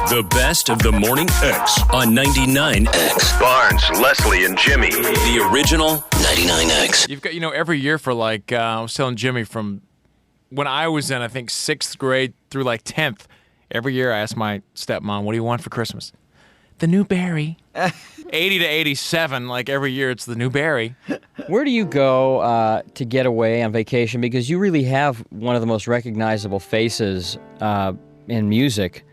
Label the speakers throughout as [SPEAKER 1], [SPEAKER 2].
[SPEAKER 1] The best of the Morning X on 99X. Barnes, Leslie, and Jimmy. The original 99X.
[SPEAKER 2] You've got, every year for I was telling Jimmy from when I was in, I think, 6th grade through 10th, every year I asked my stepmom, what do you want for Christmas? The new berry. 80 to 87, every year it's the new berry.
[SPEAKER 3] Where do you go to get away on vacation? Because you really have one of the most recognizable faces in music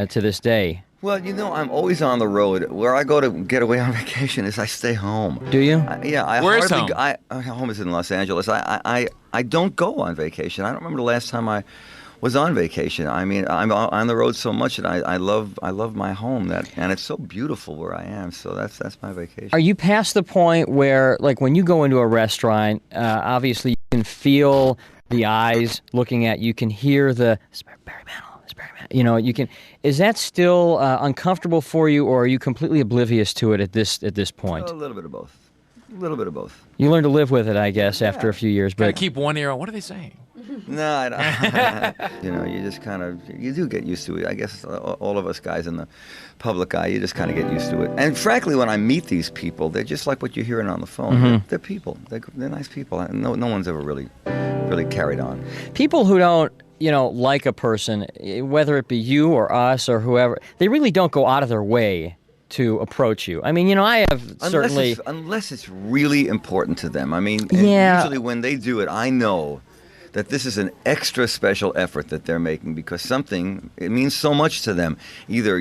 [SPEAKER 3] to this day.
[SPEAKER 4] Well, I'm always on the road. Where I go to get away on vacation is I stay home.
[SPEAKER 3] Do you?
[SPEAKER 2] Where's home?
[SPEAKER 4] Home is in Los Angeles. I don't go on vacation. I don't remember the last time I was on vacation. I mean, I'm on the road so much, and I love my home. And it's so beautiful where I am. So that's my vacation.
[SPEAKER 3] Are you past the point where, when you go into a restaurant, obviously you can feel the eyes looking at you, can hear the Barry Manilow. You can. Is that still uncomfortable for you, or are you completely oblivious to it at this point?
[SPEAKER 4] A little bit of both. A little bit of both.
[SPEAKER 3] You learn to live with it, I guess, after a few years.
[SPEAKER 2] Gotta
[SPEAKER 3] But
[SPEAKER 2] keep one ear on. What are they saying?
[SPEAKER 4] No, I don't. You just you do get used to it. I guess all of us guys in the public eye, you just kind of get used to it. And frankly, when I meet these people, they're just like what you're hearing on the phone.
[SPEAKER 3] Mm-hmm.
[SPEAKER 4] They're people. They're nice people. And no one's ever really carried on.
[SPEAKER 3] people who don't, like a person, whether it be you or us or whoever, they really don't go out of their way to approach you. I mean, I have certainly...
[SPEAKER 4] Unless it's really important to them. I mean,
[SPEAKER 3] Yeah.
[SPEAKER 4] usually when they do it, I know that this is an extra special effort that they're making because it means so much to them. Either,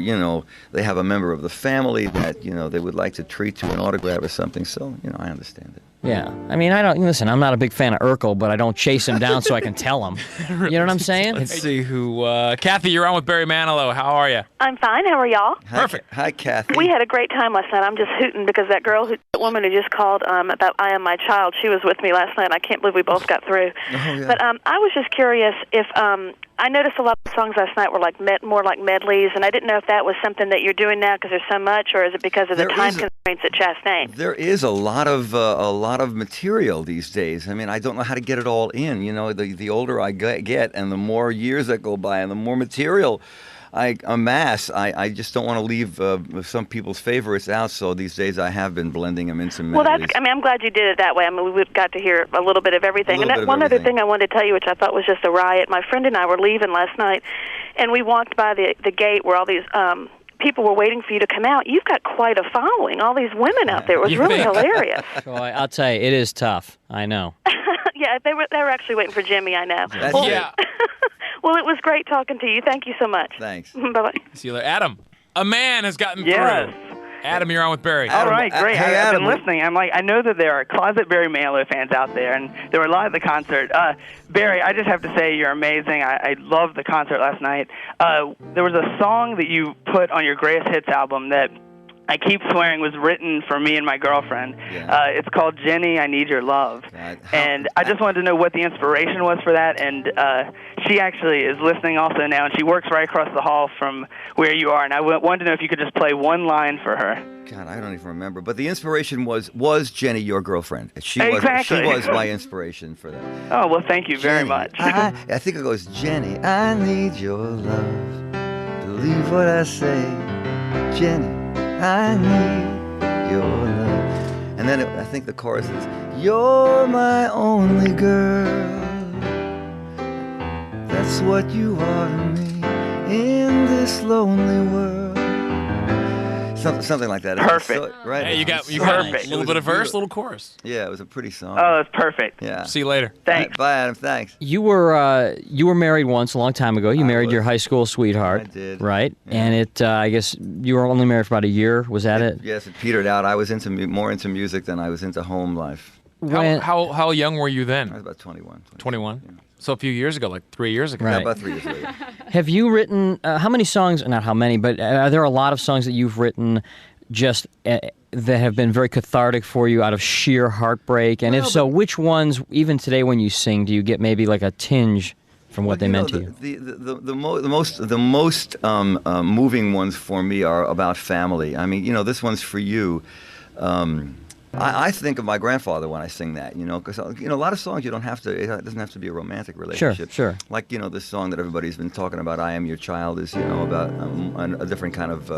[SPEAKER 4] they have a member of the family that, they would like to treat to an autograph or something. So, I understand it.
[SPEAKER 3] Yeah. I mean, I'm not a big fan of Urkel, but I don't chase him down so I can tell him. You know what I'm saying?
[SPEAKER 2] Let's see who... Kathy, you're on with Barry Manilow. How are you?
[SPEAKER 5] I'm fine. How are y'all?
[SPEAKER 2] Perfect.
[SPEAKER 4] Hi, Kathy.
[SPEAKER 5] We had a great time last night. I'm just hooting because that woman who just called about I Am My Child, she was with me last night. I can't believe we both got through.
[SPEAKER 4] Oh, yeah.
[SPEAKER 5] But I was just curious if... I noticed a lot of songs last night were more like medleys, and I didn't know if that was something that you're doing now because there's so much, or is it because of the time constraints at Chastain?
[SPEAKER 4] There is a lot of material these days. I mean, I don't know how to get it all in. The older I get, and the more years that go by, and the more material I amass, I just don't want to leave some people's favorites out. So these days I have been blending them into medleys.
[SPEAKER 5] Well, I'm glad you did it that way. I mean, we got to hear a little bit of everything. One other thing I wanted to tell you, which I thought was just a riot. My friend and I were leaving last night, and we walked by the gate where all these people were waiting for you to come out. You've got quite a following. All these women out there. It was really hilarious.
[SPEAKER 3] Boy, I'll tell you, it is tough. I know.
[SPEAKER 5] Yeah, they were actually waiting for Jimmy, I know.
[SPEAKER 2] Yeah.
[SPEAKER 5] Well, it was great talking to you. Thank you so much.
[SPEAKER 4] Thanks.
[SPEAKER 5] Bye-bye.
[SPEAKER 2] See you later. Adam, a man has gotten
[SPEAKER 6] Yes.
[SPEAKER 2] through. Adam, you're on with Barry.
[SPEAKER 6] All right, great.
[SPEAKER 4] Hey,
[SPEAKER 6] I've
[SPEAKER 4] Adam.
[SPEAKER 6] been listening. I know that there are closet Barry Manilow fans out there, and there were a lot at the concert. Barry, I just have to say you're amazing. I loved the concert last night. There was a song that you put on your Greatest Hits album that I keep swearing was written for me and my girlfriend.
[SPEAKER 4] Yeah.
[SPEAKER 6] It's called Jenny, I Need Your Love.
[SPEAKER 4] God,
[SPEAKER 6] And I just wanted to know what the inspiration was for that. And she actually is listening also now, and she works right across the hall from where you are. And I wanted to know if you could just play one line for her.
[SPEAKER 4] God, I don't even remember. But the inspiration was Jenny, your girlfriend. She
[SPEAKER 6] Exactly.
[SPEAKER 4] was my inspiration for that.
[SPEAKER 6] Oh, well, thank you very
[SPEAKER 4] Jenny,
[SPEAKER 6] much.
[SPEAKER 4] I think it goes, Jenny, I need your love. Believe what I say. Jenny, I need your love. And then I think the chorus is, you're my only girl. That's what you are to me in this lonely world. Something like that.
[SPEAKER 6] Perfect.
[SPEAKER 4] Right?
[SPEAKER 2] Hey, you got
[SPEAKER 6] Perfect.
[SPEAKER 2] a little bit of verse, a little chorus.
[SPEAKER 4] Yeah, it was a pretty song.
[SPEAKER 6] Oh, that's perfect.
[SPEAKER 4] Yeah.
[SPEAKER 2] See you later.
[SPEAKER 6] Thanks.
[SPEAKER 4] Bye, Adam. Thanks.
[SPEAKER 3] You were married once a long time ago. You married your high school sweetheart.
[SPEAKER 4] I did.
[SPEAKER 3] Right?
[SPEAKER 4] Yeah.
[SPEAKER 3] And I guess you were only married for about a year. Was that it?
[SPEAKER 4] Yes, it petered out. I was more into music than I was into home life.
[SPEAKER 2] How young were you
[SPEAKER 4] I
[SPEAKER 2] then?
[SPEAKER 4] was about 21.
[SPEAKER 2] 21?
[SPEAKER 4] Yeah.
[SPEAKER 2] So a few years ago, 3 years ago.
[SPEAKER 3] Right.
[SPEAKER 4] Yeah, about 3 years later.
[SPEAKER 3] Have you written, how many songs, not how many, but are there a lot of songs that you've written just that have been very cathartic for you out of sheer heartbreak? And if so, which ones, even today when you sing, do you get maybe a tinge from what they meant to you?
[SPEAKER 4] The most moving ones for me are about family. I mean, this one's for you. I think of my grandfather when I sing that, because a lot of songs you don't have to. It doesn't have to be a romantic relationship.
[SPEAKER 3] Sure.
[SPEAKER 4] Like this song that everybody's been talking about, "I Am Your Child," is about a different kind of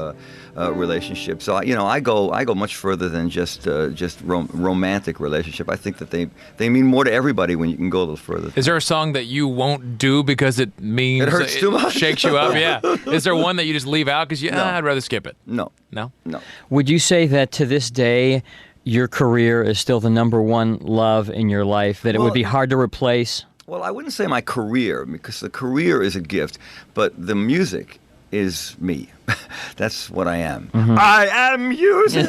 [SPEAKER 4] relationship. So I go much further than just romantic relationship. I think that they mean more to everybody when you can go a little further.
[SPEAKER 2] Is there a song that you won't do because it means
[SPEAKER 4] it hurts too much,
[SPEAKER 2] shakes you up? Yeah. Is there one that you just leave out because I'd rather skip it?
[SPEAKER 4] No.
[SPEAKER 3] Would you say that to this day, your career is still the number one love in your life, that it would be hard to replace?
[SPEAKER 4] Well, I wouldn't say my career, because the career is a gift, but the music is me. That's what I am.
[SPEAKER 3] Mm-hmm.
[SPEAKER 4] I am music.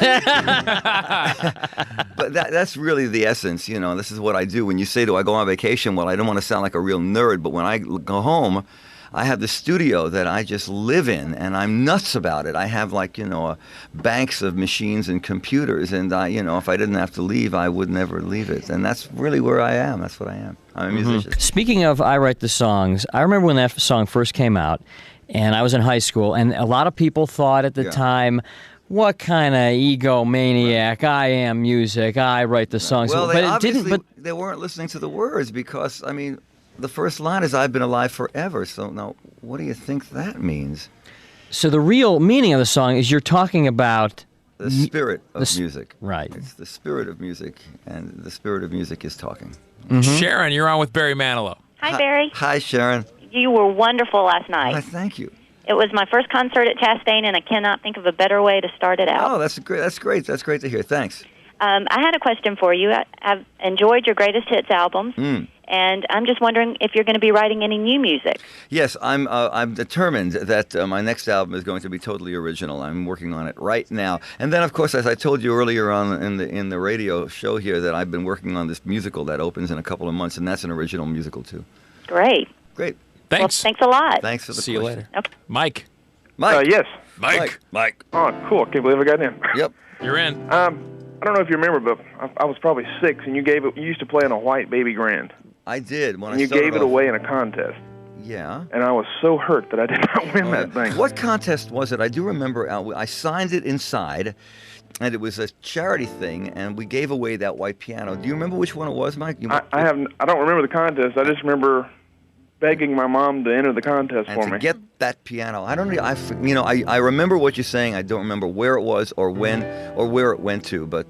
[SPEAKER 4] But that's really the essence, This is what I do. When you say, do I go on vacation? Well, I don't want to sound like a real nerd, but when I go home, I have the studio that I just live in, and I'm nuts about it. I have banks of machines and computers, and if I didn't have to leave, I would never leave it. And that's really where I am. That's what I am. I'm a musician.
[SPEAKER 3] Speaking of I Write the Songs, I remember when that song first came out, and I was in high school, and a lot of people thought at the time, what kind of egomaniac? I am music. I write the songs.
[SPEAKER 4] Well,
[SPEAKER 3] But
[SPEAKER 4] they weren't listening to the words, because the first line is "I've been alive forever." So now, what do you think that means?
[SPEAKER 3] So the real meaning of the song is you're talking about
[SPEAKER 4] the spirit of music.
[SPEAKER 3] Right.
[SPEAKER 4] It's the spirit of music, and the spirit of music is talking.
[SPEAKER 3] Mm-hmm.
[SPEAKER 2] Sharon, you're on with Barry Manilow.
[SPEAKER 7] Hi, Barry.
[SPEAKER 4] Hi, Sharon.
[SPEAKER 7] You were wonderful last night.
[SPEAKER 4] Thank you.
[SPEAKER 7] It was my first concert at Chastain, and I cannot think of a better way to start it out.
[SPEAKER 4] Oh, that's great. That's great. That's great to hear. Thanks.
[SPEAKER 7] I had a question for you. I've enjoyed your greatest hits albums, and I'm just wondering if you're going to be writing any new music.
[SPEAKER 4] Yes, I'm determined that my next album is going to be totally original. I'm working on it right now. And then, of course, as I told you earlier on in the radio show here, that I've been working on this musical that opens in a couple of months, and that's an original musical too.
[SPEAKER 7] Great.
[SPEAKER 4] Great.
[SPEAKER 2] Thanks.
[SPEAKER 7] Well, thanks a lot.
[SPEAKER 4] Thanks for the
[SPEAKER 2] See you
[SPEAKER 4] question.
[SPEAKER 2] later.
[SPEAKER 7] Okay.
[SPEAKER 2] Mike.
[SPEAKER 8] Yes.
[SPEAKER 4] Mike.
[SPEAKER 8] Oh, cool. I can't believe I got in.
[SPEAKER 4] Yep.
[SPEAKER 2] You're in.
[SPEAKER 8] I don't know if you remember, but I was probably 6, and you used to play in a white baby grand.
[SPEAKER 4] I did.
[SPEAKER 8] And you gave it away in a contest.
[SPEAKER 4] Yeah.
[SPEAKER 8] And I was so hurt that I did not win that thing.
[SPEAKER 4] What contest was it? I do remember. I signed it inside, and it was a charity thing, and we gave away that white piano. Do you remember which one it was, Mike?
[SPEAKER 8] I don't remember the contest. I just remember begging my mom to enter the contest
[SPEAKER 4] and
[SPEAKER 8] for
[SPEAKER 4] to
[SPEAKER 8] me.
[SPEAKER 4] get that piano. I don't know. I remember what you're saying. I don't remember where it was or when or where it went to. But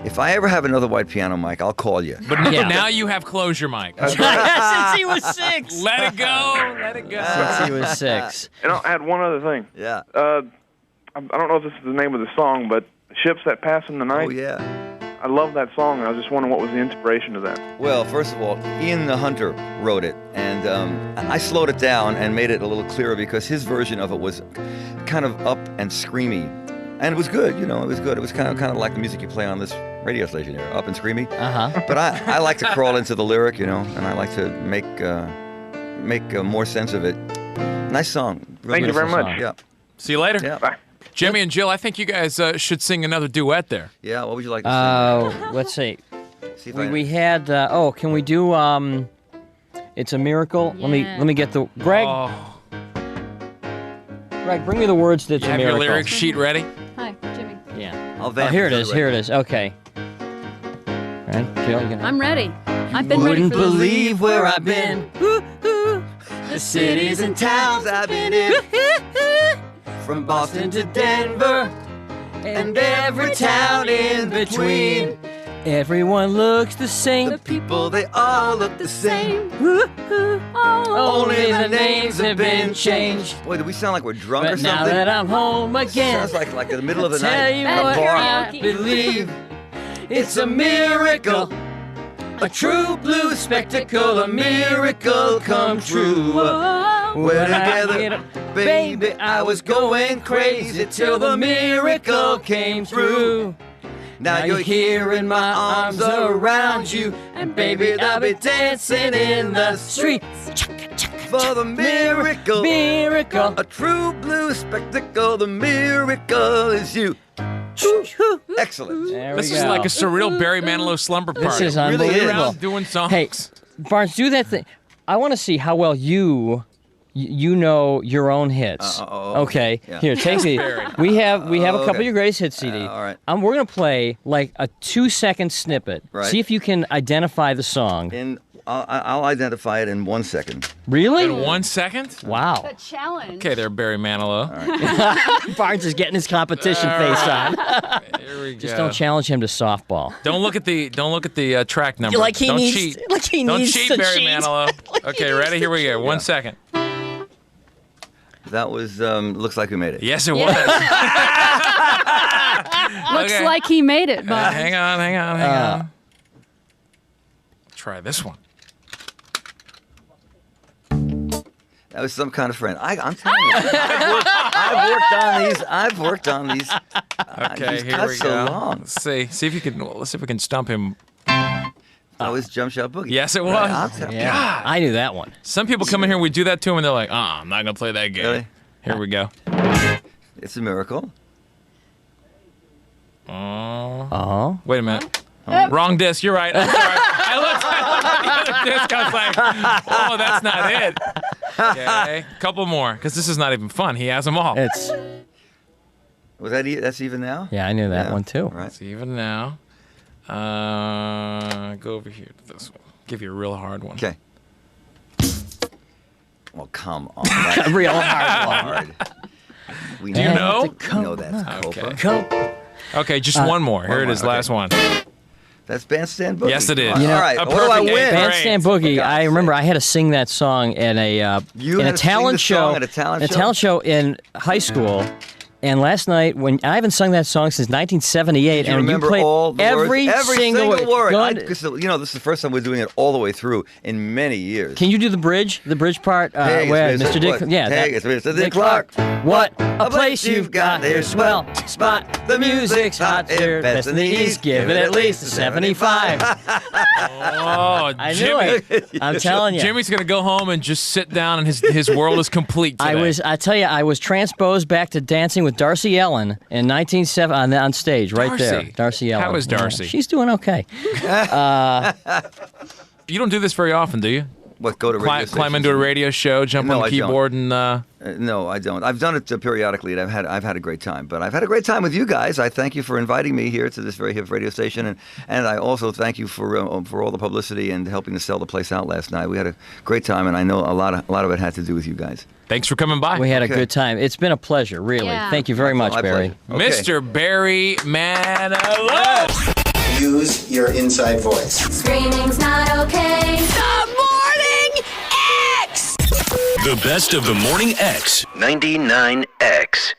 [SPEAKER 4] if I ever have another white piano, Mike, I'll call you.
[SPEAKER 2] But now you have closure, Mike.
[SPEAKER 3] Since he was 6.
[SPEAKER 2] Let it go. Let it go.
[SPEAKER 3] Since he was 6.
[SPEAKER 8] And I had one other thing.
[SPEAKER 4] Yeah.
[SPEAKER 8] I don't know if this is the name of the song, but Ships That Pass in the Night.
[SPEAKER 4] Oh, yeah.
[SPEAKER 8] I love that song, and I was just wondering what was the inspiration to that.
[SPEAKER 4] Well, first of all, Ian the Hunter wrote it, and I slowed it down and made it a little clearer because his version of it was kind of up and screamy, and it was good. It was good. It was kind of like the music you play on this radio station here, up and screamy. But I like to crawl into the lyric, and I like to make more sense of it. Nice song.
[SPEAKER 8] Thank you very much.
[SPEAKER 4] Song. Yeah.
[SPEAKER 2] See you later.
[SPEAKER 4] Yeah.
[SPEAKER 8] Bye.
[SPEAKER 2] Jimmy and Jill, I think you guys should sing another duet there.
[SPEAKER 4] Yeah, what would you like to sing?
[SPEAKER 3] Let's see.
[SPEAKER 4] See if
[SPEAKER 3] We had. Can we do? It's a Miracle.
[SPEAKER 9] Yeah.
[SPEAKER 3] Let me get the Greg.
[SPEAKER 2] Oh,
[SPEAKER 3] Greg, bring me the words. That's
[SPEAKER 2] you
[SPEAKER 3] a
[SPEAKER 2] have
[SPEAKER 3] miracle.
[SPEAKER 2] your lyric sheet ready?
[SPEAKER 9] Hi, Jimmy.
[SPEAKER 3] Yeah.
[SPEAKER 4] I'll
[SPEAKER 3] Oh,
[SPEAKER 4] vamp
[SPEAKER 3] here it
[SPEAKER 4] for
[SPEAKER 3] is.
[SPEAKER 4] you
[SPEAKER 3] Here
[SPEAKER 4] right
[SPEAKER 3] it is. Okay. Right, Jill, you gonna...
[SPEAKER 9] I'm ready. I've been ready
[SPEAKER 3] Wouldn't
[SPEAKER 9] for this.
[SPEAKER 3] believe where I've been. The cities and towns I've been in. From Boston to Denver, and every town in between. Everyone looks the same.
[SPEAKER 9] The people,
[SPEAKER 4] they all look the same.
[SPEAKER 3] Only the names have been changed.
[SPEAKER 4] Boy, do we sound like we're drunk or
[SPEAKER 3] But
[SPEAKER 4] something?
[SPEAKER 3] now that I'm home again,
[SPEAKER 4] Sounds like in the middle of the
[SPEAKER 3] tell
[SPEAKER 4] night.
[SPEAKER 3] you
[SPEAKER 4] at a
[SPEAKER 3] what
[SPEAKER 4] bar.
[SPEAKER 3] I believe. It's a miracle, a true blue spectacle, a miracle come true. We're together, baby, I was going crazy till the miracle came through. Now you're here in my arms around you, and baby, I'll be dancing in the street.
[SPEAKER 4] For the miracle,
[SPEAKER 3] Miracle.
[SPEAKER 4] a true blue spectacle, the miracle is you. Excellent.
[SPEAKER 3] There
[SPEAKER 2] This
[SPEAKER 3] we
[SPEAKER 2] is
[SPEAKER 3] go.
[SPEAKER 2] like a surreal Barry Manilow slumber party.
[SPEAKER 3] This is
[SPEAKER 4] really is.
[SPEAKER 3] unbelievable.
[SPEAKER 2] Around doing songs.
[SPEAKER 3] Hey, Barnes, do that thing. I want to see how well you you know your own hits.
[SPEAKER 4] Okay. Yeah.
[SPEAKER 3] Here, take these. We have a couple of your greatest hits CD.
[SPEAKER 4] All right.
[SPEAKER 3] We're gonna play like a 2-second snippet.
[SPEAKER 4] Right.
[SPEAKER 3] See if you can identify the song.
[SPEAKER 4] I'll identify it in 1 second.
[SPEAKER 3] Really?
[SPEAKER 2] In 1 second?
[SPEAKER 3] Wow.
[SPEAKER 9] A challenge.
[SPEAKER 2] Okay, there, Barry Manilow.
[SPEAKER 3] Barnes is getting his competition face on.
[SPEAKER 2] Here we go.
[SPEAKER 3] Just don't challenge him to softball.
[SPEAKER 2] Don't look at the track number.
[SPEAKER 3] Like he
[SPEAKER 2] don't
[SPEAKER 3] needs,
[SPEAKER 2] cheat.
[SPEAKER 3] Like he
[SPEAKER 2] Don't
[SPEAKER 3] needs
[SPEAKER 2] cheat,
[SPEAKER 3] to
[SPEAKER 2] Barry
[SPEAKER 3] cheat.
[SPEAKER 2] Manilow. Okay, ready? Here we go. 1 second.
[SPEAKER 4] That was looks like we made it.
[SPEAKER 2] Yes, it was.
[SPEAKER 9] Looks
[SPEAKER 2] Okay.
[SPEAKER 9] like he made it, Bob.
[SPEAKER 2] Hang on. Try this one.
[SPEAKER 4] That was some kind of friend. I'm telling you, I've worked on these.
[SPEAKER 2] Okay,
[SPEAKER 4] these
[SPEAKER 2] here
[SPEAKER 4] cuts
[SPEAKER 2] we
[SPEAKER 4] so
[SPEAKER 2] go.
[SPEAKER 4] long.
[SPEAKER 2] Let's see if we can stump him.
[SPEAKER 4] That was Jump Shot Boogie.
[SPEAKER 2] Yes, it was.
[SPEAKER 4] Right, I'll tell you.
[SPEAKER 3] Yeah, I knew that one.
[SPEAKER 2] Some people come in here, we do that to them, and they're like, I'm not gonna play that game.
[SPEAKER 4] Really?
[SPEAKER 2] Here we go.
[SPEAKER 4] It's a miracle.
[SPEAKER 2] Wait a minute. Wrong disc. You're right. I'm sorry. I looked at the other disc. I was like, oh, that's not it. Okay, couple more, because this is not even fun. He has them all.
[SPEAKER 3] It's
[SPEAKER 4] Was that that's even now?
[SPEAKER 3] yeah, I knew that one too.
[SPEAKER 4] Right.
[SPEAKER 2] It's even now. Go over here to this one. Give you a real hard one.
[SPEAKER 4] Okay. Well, come on. That's
[SPEAKER 3] A real hard one.
[SPEAKER 4] hard. We
[SPEAKER 2] Do you know?
[SPEAKER 4] We know that's Copa.
[SPEAKER 2] Okay, just one more. Here it is,
[SPEAKER 4] more,
[SPEAKER 2] last one.
[SPEAKER 4] That's Bandstand Boogie.
[SPEAKER 2] Yes, it is.
[SPEAKER 4] All
[SPEAKER 2] You know,
[SPEAKER 4] All right.
[SPEAKER 2] a
[SPEAKER 4] What do I
[SPEAKER 2] perfect
[SPEAKER 4] win?
[SPEAKER 2] eighth grade.
[SPEAKER 3] Bandstand Boogie. I remember I had to sing that song at a
[SPEAKER 4] You
[SPEAKER 3] in
[SPEAKER 4] had
[SPEAKER 3] a
[SPEAKER 4] to sing
[SPEAKER 3] talent
[SPEAKER 4] the
[SPEAKER 3] show.
[SPEAKER 4] song at a talent show?
[SPEAKER 3] In high school. And last night, when I haven't sung that song since 1978,
[SPEAKER 4] Do you
[SPEAKER 3] and
[SPEAKER 4] remember
[SPEAKER 3] you played
[SPEAKER 4] all the
[SPEAKER 3] every
[SPEAKER 4] words?
[SPEAKER 3] single word. Go on.
[SPEAKER 4] Because you know, this is the first time we're doing it all the way through in many years.
[SPEAKER 3] Can you do the bridge part?
[SPEAKER 4] Hey,
[SPEAKER 3] Where
[SPEAKER 4] it's
[SPEAKER 3] Mr. Dick?
[SPEAKER 4] what?
[SPEAKER 3] Yeah,
[SPEAKER 4] Hey,
[SPEAKER 3] that-
[SPEAKER 4] it's Mr. Dick Clark.
[SPEAKER 3] What a place you've got here, swell spot. The music's hot here, best in the East. Give it at least a 75.
[SPEAKER 2] Oh,
[SPEAKER 3] I knew
[SPEAKER 2] Jimmy.
[SPEAKER 3] it. I'm telling you.
[SPEAKER 2] Jimmy's gonna go home and just sit down, and his world is complete today.
[SPEAKER 3] I tell you, I was transposed back to Dancing with Darcy Ellen in 1970 on stage right there.
[SPEAKER 2] Darcy?
[SPEAKER 3] Darcy Ellen.
[SPEAKER 2] How is Darcy?
[SPEAKER 3] Yeah, she's doing okay.
[SPEAKER 2] You don't do this very often, do you?
[SPEAKER 4] What? Go to radio
[SPEAKER 2] Climb into a radio show, jump
[SPEAKER 4] No,
[SPEAKER 2] on the
[SPEAKER 4] I don't.
[SPEAKER 2] keyboard, and
[SPEAKER 4] No, I don't. I've done it periodically, and I've had a great time. But I've had a great time with you guys. I thank you for inviting me here to this very hip radio station, and I also thank you for all the publicity and helping to sell the place out last night. We had a great time, and I know a lot of it had to do with you guys.
[SPEAKER 2] thanks for coming by.
[SPEAKER 3] We had a
[SPEAKER 4] Okay.
[SPEAKER 3] good time. It's been a pleasure, really.
[SPEAKER 9] Yeah.
[SPEAKER 3] Thank you very much,
[SPEAKER 4] My
[SPEAKER 3] Barry.
[SPEAKER 4] pleasure. Okay.
[SPEAKER 2] Mr. Barry Manilow.
[SPEAKER 10] Use your inside voice.
[SPEAKER 11] Screaming's not okay.
[SPEAKER 1] The Morning X! The best of the Morning X. 99X.